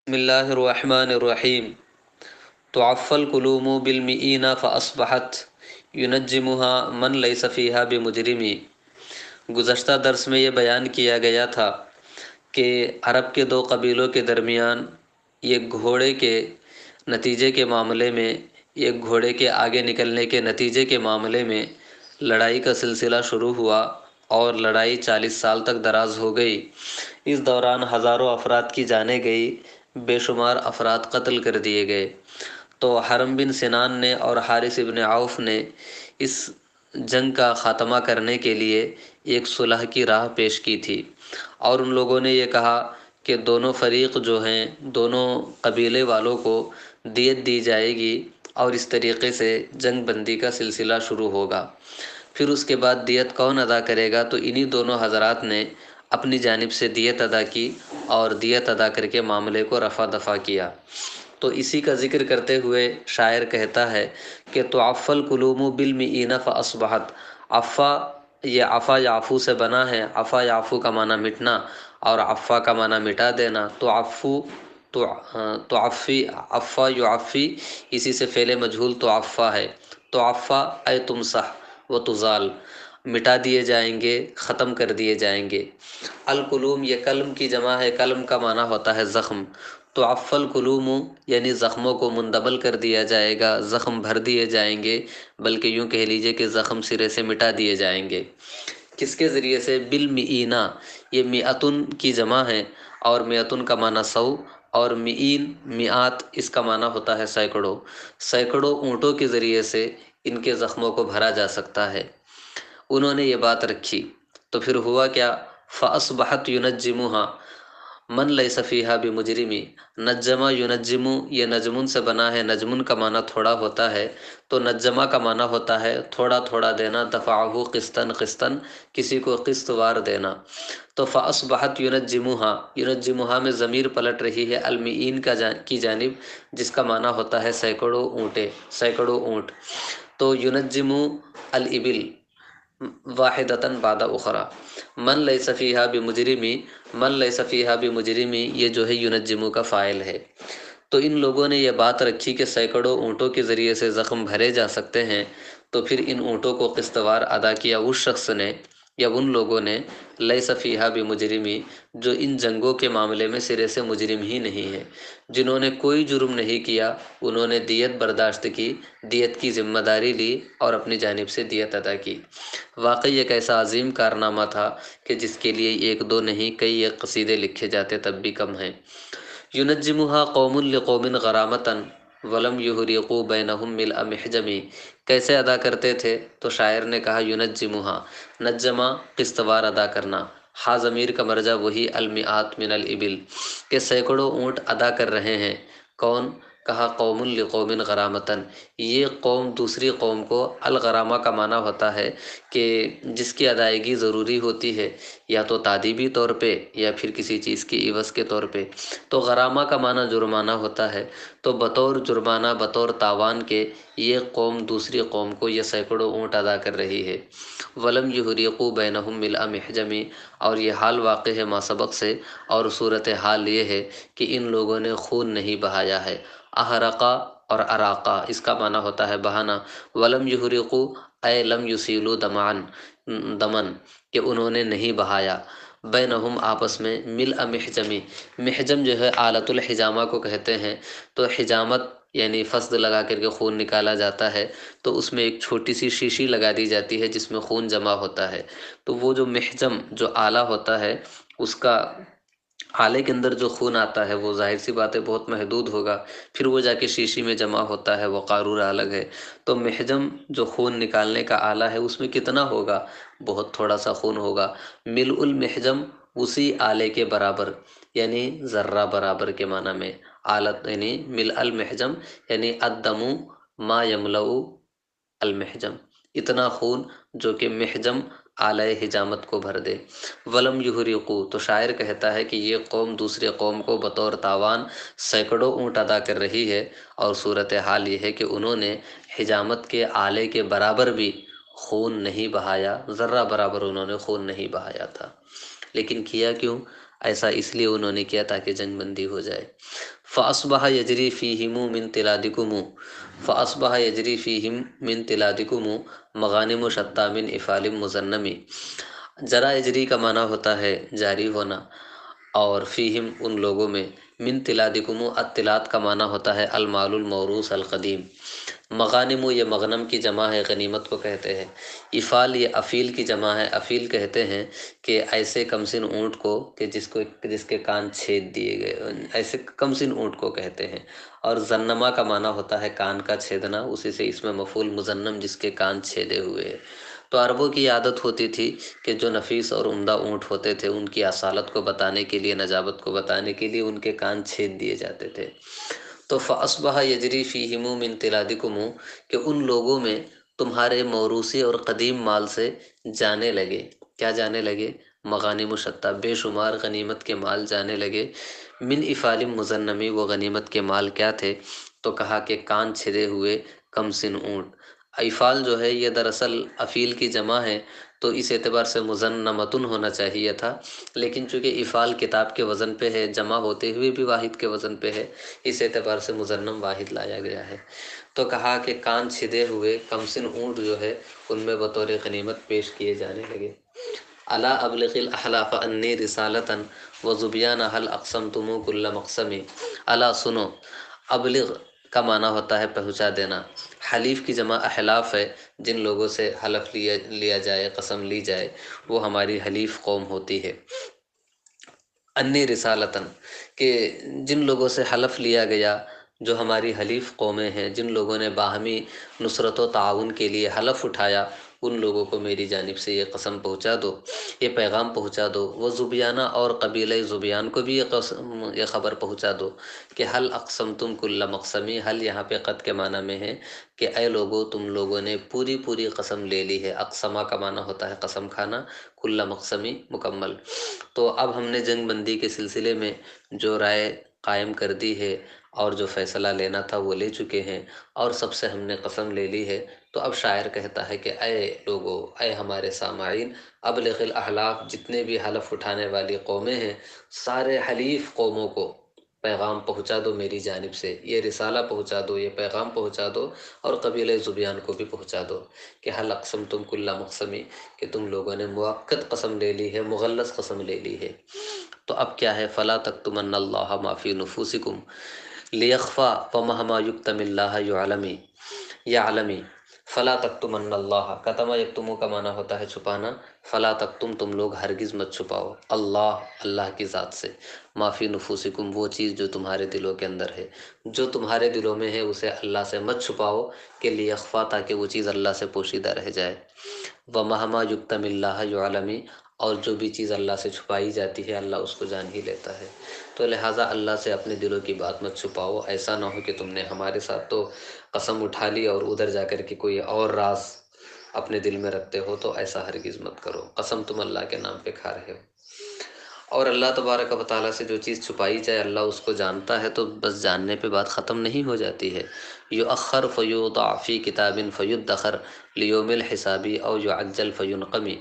بسم اللہ الرحمن الرحیم تعفى القلوم بالمئین فاصبحت ينجمها من ليس فيها بمجرمی۔ گزشتہ درس میں یہ بیان کیا گیا تھا کہ عرب کے دو قبیلوں کے درمیان ایک گھوڑے کے نتیجے کے معاملے میں، ایک گھوڑے کے آگے نکلنے کے نتیجے کے معاملے میں لڑائی کا سلسلہ شروع ہوا اور لڑائی 40 سال تک دراز ہو گئی۔ اس دوران ہزاروں افراد کی جانیں گئی، بے شمار افراد قتل کر دیے گئے۔ تو حرم بن سنان نے اور حارث ابن عوف نے اس جنگ کا خاتمہ کرنے کے لیے ایک صلح کی راہ پیش کی تھی، اور ان لوگوں نے یہ کہا کہ دونوں فریق جو ہیں، دونوں قبیلے والوں کو دیت دی جائے گی اور اس طریقے سے جنگ بندی کا سلسلہ شروع ہوگا۔ پھر اس کے بعد دیت کون ادا کرے گا؟ تو انہی دونوں حضرات نے اپنی جانب سے دیت ادا کی اور دیت ادا کر کے معاملے کو رفع دفع کیا۔ تو اسی کا ذکر کرتے ہوئے شاعر کہتا ہے کہ تعفى القلوم بالمئین فاصبحت۔ عفا، یہ عفا یعفو سے بنا ہے۔ عفا یعفو کا معنی مٹنا اور عفا کا معنی مٹا دینا۔ تعفی، عفا یعفی، اسی سے فعل مجہول تعفا ہے۔ تعفا اے تمسح و تزال، مٹا دیے جائیں گے، ختم کر دیے جائیں گے۔ القلوم یہ کلم کی جمع ہے، کلم کا معنی ہوتا ہے زخم۔ تعفى القلوم یعنی زخموں کو مندمل کر دیا جائے گا، زخم بھر دیے جائیں گے، بلکہ یوں کہہ لیجئے کہ زخم سرے سے مٹا دیے جائیں گے۔ کس کے ذریعے سے؟ بالمئینہ، یہ مئتن کی جمع ہے اور مئتن کا معنی 100 اور مئین مئات، اس کا معنی ہوتا ہے سینکڑوں۔ سینکڑوں اونٹوں کے ذریعے سے ان کے زخموں کو بھرا جا سکتا ہے۔ انہوں نے یہ بات رکھی تو پھر ہوا کیا؟ فاصبحت ينجمها من ليس فيها بمجرمی۔ نجمہ ینجم، یہ نجمن سے بنا ہے۔ نجمن کا معنی تھوڑا ہوتا ہے، تو نجمہ کا معنی ہوتا ہے تھوڑا تھوڑا دینا، دفعہ قسطن قسطن، کسی کو قسط وار دینا۔ تو فاصبحت ینجمها، ینجمها میں ضمیر پلٹ رہی ہے المئین کی جانب، جس کا معنی ہوتا ہے سینکڑوں اونٹے، سینکڑوں اونٹ۔ تو ینجم الابل واحدتاً بعد اخرى۔ من لیس فیہا بمجرمی، من لیس فیہا بمجرمی، یہ جو ہے ینجمو کا فاعل ہے۔ تو ان لوگوں نے یہ بات رکھی کہ سینکڑوں اونٹوں کے ذریعے سے زخم بھرے جا سکتے ہیں، تو پھر ان اونٹوں کو قسط وار ادا کیا اس شخص نے یا ان لوگوں نے لیس فیہا بمجرمی، جو ان جنگوں کے معاملے میں سرے سے مجرم ہی نہیں ہے، جنہوں نے کوئی جرم نہیں کیا، انہوں نے دیت برداشت کی، دیت کی ذمہ داری لی اور اپنی جانب سے دیت ادا کی۔ واقعی ایک ایسا عظیم کارنامہ تھا کہ جس کے لیے ایک دو نہیں کئی ایک قصیدے لکھے جاتے تب بھی کم ہیں۔ ینجمها قوم لقوم غرامة ولم یحرقوا بینہم ملء محجم۔ کیسے ادا کرتے تھے؟ تو شاعر نے کہا ینجمها، نجمہ قسط وار ادا کرنا، ہا ضمیر کا مرجع وہی المئات من الابل، کہ سینکڑوں اونٹ ادا کر رہے ہیں۔ کون؟ کہا قوم لقوم غرامتاً، یہ قوم دوسری قوم کو، الغرامہ کا معنی ہوتا ہے کہ جس کی ادائیگی ضروری ہوتی ہے، یا تو تادیبی طور پہ یا پھر کسی چیز کی عوض کے طور پہ۔ تو غرامہ کا معنی جرمانہ ہوتا ہے، تو بطور جرمانہ، بطور تاوان کے یہ قوم دوسری قوم کو یہ سینکڑوں اونٹ ادا کر رہی ہے۔ ولم یحرقوا بینہم ملء محجم، اور یہ حال واقع ہے ماسبق سے، اور صورت حال یہ ہے کہ ان لوگوں نے خون نہیں بہایا ہے۔ احرقا اور اراقا، اس کا معنی ہوتا ہے بہانا۔ ولم یحرقوا اے لم یسیلوا دمعا، دمن، کہ انہوں نے نہیں بہایا، بینہم آپس میں، ملء محجمی، محجم جو ہے آلت الحجامہ کو کہتے ہیں۔ تو حجامت یعنی فصد لگا کر کے خون نکالا جاتا ہے، تو اس میں ایک چھوٹی سی شیشی لگا دی جاتی ہے جس میں خون جمع ہوتا ہے، تو وہ جو محجم جو آلہ ہوتا ہے، اس کا آلے کے اندر جو خون آتا ہے وہ ظاہر سی بات ہے بہت محدود ہوگا، پھر وہ جا کے شیشی میں جمع ہوتا ہے، وہ قارورہ الگ ہے۔ تو محجم جو خون نکالنے کا آلہ ہے اس میں کتنا ہوگا؟ بہت تھوڑا سا خون ہوگا۔ ملء المحجم اسی آلے کے برابر، یعنی ذرہ برابر کے معنی میں، آلت یعنی ملء المحجم یعنی الدم ما یملؤ المحجم، اتنا خون جو کہ محجم آلہ حجامت کو بھر دے۔ ولم یحرقوا، تو شاعر کہتا ہے کہ یہ قوم دوسرے قوم کو بطور تاوان سینکڑوں اونٹ ادا کر رہی ہے، اور صورتحال یہ ہے کہ انہوں نے حجامت کے آلے کے برابر بھی خون نہیں بہایا، ذرہ برابر انہوں نے خون نہیں بہایا تھا۔ لیکن کیا کیوں ایسا؟ اس لیے انہوں نے کیا تاکہ جنگ بندی ہو جائے۔ فاصبح یجری فیہم من تلادکم فاصبح یجری فیہم من تلادکم مغانم شتیٰ من افعال مزنمی۔ جرا اجری کا معنی ہوتا ہے جاری ہونا، اور فیہم ان لوگوں میں، من تلادکم التلاد کا معنی ہوتا ہے المال الموروث القدیم۔ مغانم یہ مغنم کی جمع ہے، غنیمت کو کہتے ہیں۔ افال یہ افیل کی جمع ہے، افیل کہتے ہیں کہ ایسے کمسن اونٹ کو کہ جس کے کان چھید دیے گئے، ایسے کمسن اونٹ کو کہتے ہیں۔ اور زنما کا معنی ہوتا ہے کان کا چھیدنا، اسی سے اس میں مفعول مزنم جس کے کان چھیدے ہوئے ہیں۔ تو عربوں کی عادت ہوتی تھی کہ جو نفیس اور عمدہ اونٹ ہوتے تھے ان کی اصالت کو بتانے کے لیے، نجابت کو بتانے کے لیے ان کے کان چھید دیے جاتے تھے۔ تو فاصبح یجری فیہم من تلادکم کہ ان لوگوں میں تمہارے موروثی اور قدیم مال سے جانے لگے۔ کیا جانے لگے؟ مغانم شتیٰ، بے شمار غنیمت کے مال جانے لگے۔ من افعال مزنمی، وہ غنیمت کے مال کیا تھے؟ تو کہا کہ کان چھدے ہوئے کم سن اونٹ۔ افعال جو ہے یہ دراصل افیل کی جمع ہے، تو اس اعتبار سے مزنمتن ہونا چاہیے تھا، لیکن چونکہ افعال کتاب کے وزن پہ ہے، جمع ہوتے ہوئے بھی واحد کے وزن پہ ہے، اس اعتبار سے مزنم واحد لایا گیا ہے۔ تو کہا کہ کان چھدے ہوئے کمسن اونٹ جو ہے ان میں بطور غنیمت پیش کیے جانے لگے۔ الا ابلغ الاحلاف انی رسالتا وزبیان هل اقسمتم کل مقسم۔ الا سنو، ابلغ کا معنی ہوتا ہے پہنچا دینا۔ حلیف کی جمع احلاف ہے، جن لوگوں سے حلف لیا جائے، قسم لی جائے، وہ ہماری حلیف قوم ہوتی ہے۔ انی رسالتاً کہ جن لوگوں سے حلف لیا گیا، جو ہماری حلیف قومیں ہیں، جن لوگوں نے باہمی نصرت و تعاون کے لیے حلف اٹھایا، ان لوگوں کو میری جانب سے یہ قسم پہنچا دو، یہ پیغام پہنچا دو۔ وہ زبیانہ اور قبیلہ زبیان کو بھی یہ خبر پہنچا دو کہ حل اقسمتم کل مقسمی، حل یہاں پہ قد کے معنی میں ہے کہ اے لوگو تم لوگوں نے پوری پوری قسم لے لی ہے۔ اقسمہ کا معنی ہوتا ہے قسم کھانا، کل مقسمی مکمل۔ تو اب ہم نے جنگ بندی کے سلسلے میں جو رائے قائم کر دی ہے اور جو فیصلہ لینا تھا وہ لے چکے ہیں، اور سب سے ہم نے قسم لے لی ہے۔ تو اب شاعر کہتا ہے کہ اے لوگو، اے ہمارے سامعین، ابلغ الاحلاف، جتنے بھی حلف اٹھانے والی قومیں ہیں، سارے حلیف قوموں کو پیغام پہنچا دو میری جانب سے، یہ رسالہ پہنچا دو، یہ پیغام پہنچا دو، اور قبیلہ زبیان کو بھی پہنچا دو کہ حل اقسمتم کل مقسمی، کہ تم لوگوں نے موقت قسم لے لی ہے، مغلظ قسم لے لی ہے۔ تو اب کیا ہے؟ فلا تکتمن اللہ ما فی نفوسکم لیخفا ومہما یکتم اللہ یعلمی، یعلمی۔ فلا تکتمن اللہ، کتم یکتمو کا معنی ہوتا ہے چھپانا۔ فلا تکتم، تم لوگ ہرگز مت چھپاؤ، اللہ کی ذات سے، ما فی نفوسکم، وہ چیز جو تمہارے دلوں کے اندر ہے، جو تمہارے دلوں میں ہے اسے اللہ سے مت چھپاؤ، کہ لیخفا، تاکہ وہ چیز اللہ سے پوشیدہ رہ جائے۔ ومہما یکتم اللہ یعلمی، اور جو بھی چیز اللہ سے چھپائی جاتی ہے اللہ اس کو جان ہی لیتا ہے۔ تو لہٰذا اللہ سے اپنے دلوں کی بات مت چھپاؤ، ایسا نہ ہو کہ تم نے ہمارے ساتھ تو قسم اٹھا لی اور ادھر جا کر کے کوئی اور راز اپنے دل میں رکھتے ہو، تو ایسا ہرگز مت کرو، قسم تم اللہ کے نام پہ کھا رہے ہو۔ اور اللہ تبارک و تعالیٰ سے جو چیز چھپائی جائے اللہ اس کو جانتا ہے، تو بس جاننے پہ بات ختم نہیں ہو جاتی ہے۔ یؤخر فیوضع فی کتاب فیدخر لیوم الحسابی او یعجل فینقمی۔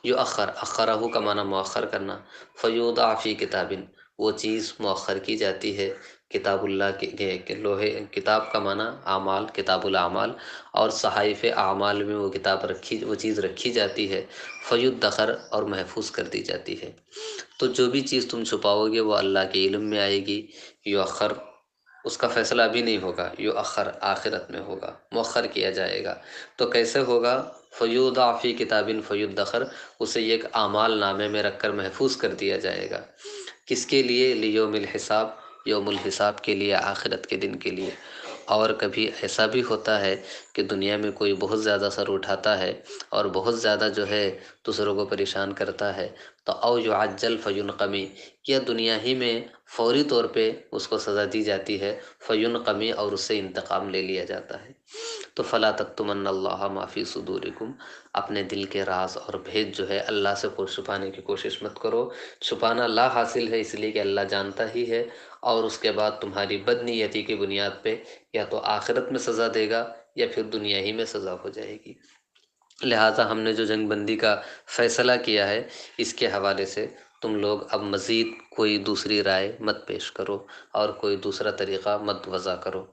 یؤخر، اخرہ کا معنی مؤخر کرنا، فیوضع فی کتاب، وہ چیز مؤخر کی جاتی ہے کتاب اللہ کے لوہے، کتاب کا معنی اعمال، کتاب الاعمال، اور صحائف اعمال میں وہ کتاب رکھی، وہ چیز رکھی جاتی ہے، فیدخر، اور محفوظ کر دی جاتی ہے۔ تو جو بھی چیز تم چھپاؤ گے وہ اللہ کے علم میں آئے گی۔ یؤخر، اس کا فیصلہ ابھی نہیں ہوگا، یؤخر آخرت میں ہوگا، مؤخر کیا جائے گا۔ تو کیسے ہوگا؟ فیوضع فی کتاب فیدخر، اسے ایک اعمال نامے میں رکھ کر محفوظ کر دیا جائے گا۔ کس کے لیے؟ لیوم الحساب، یوم الحساب کے لیے، آخرت کے دن کے لیے۔ اور کبھی ایسا بھی ہوتا ہے کہ دنیا میں کوئی بہت زیادہ سر اٹھاتا ہے اور بہت زیادہ جو ہے دوسروں کو پریشان کرتا ہے، تو او یعجل فینقمی، یا دنیا ہی میں فوری طور پہ اس کو سزا دی جاتی ہے، فینقمی، اور اس سے انتقام لے لیا جاتا ہے۔ تو فلا تکتمن اللہ ما فی صدورکم، اپنے دل کے راز اور بھید جو ہے اللہ سے چھپانے کی کوشش مت کرو۔ چھپانا لا حاصل ہے، اس لیے کہ اللہ جانتا ہی ہے، اور اس کے بعد تمہاری بد نیتی کی بنیاد پہ یا تو آخرت میں سزا دے گا یا پھر دنیا ہی میں سزا ہو جائے گی۔ لہٰذا ہم نے جو جنگ بندی کا فیصلہ کیا ہے اس کے حوالے سے تم لوگ اب مزید کوئی دوسری رائے مت پیش کرو اور کوئی دوسرا طریقہ مت وضع کرو۔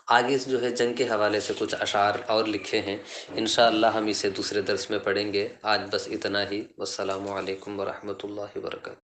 آگے جو ہے جنگ کے حوالے سے کچھ اشعار اور لکھے ہیں، انشاءاللہ ہم اسے دوسرے درس میں پڑھیں گے۔ آج بس اتنا ہی۔ والسلام علیکم ورحمۃ اللہ وبرکاتہ۔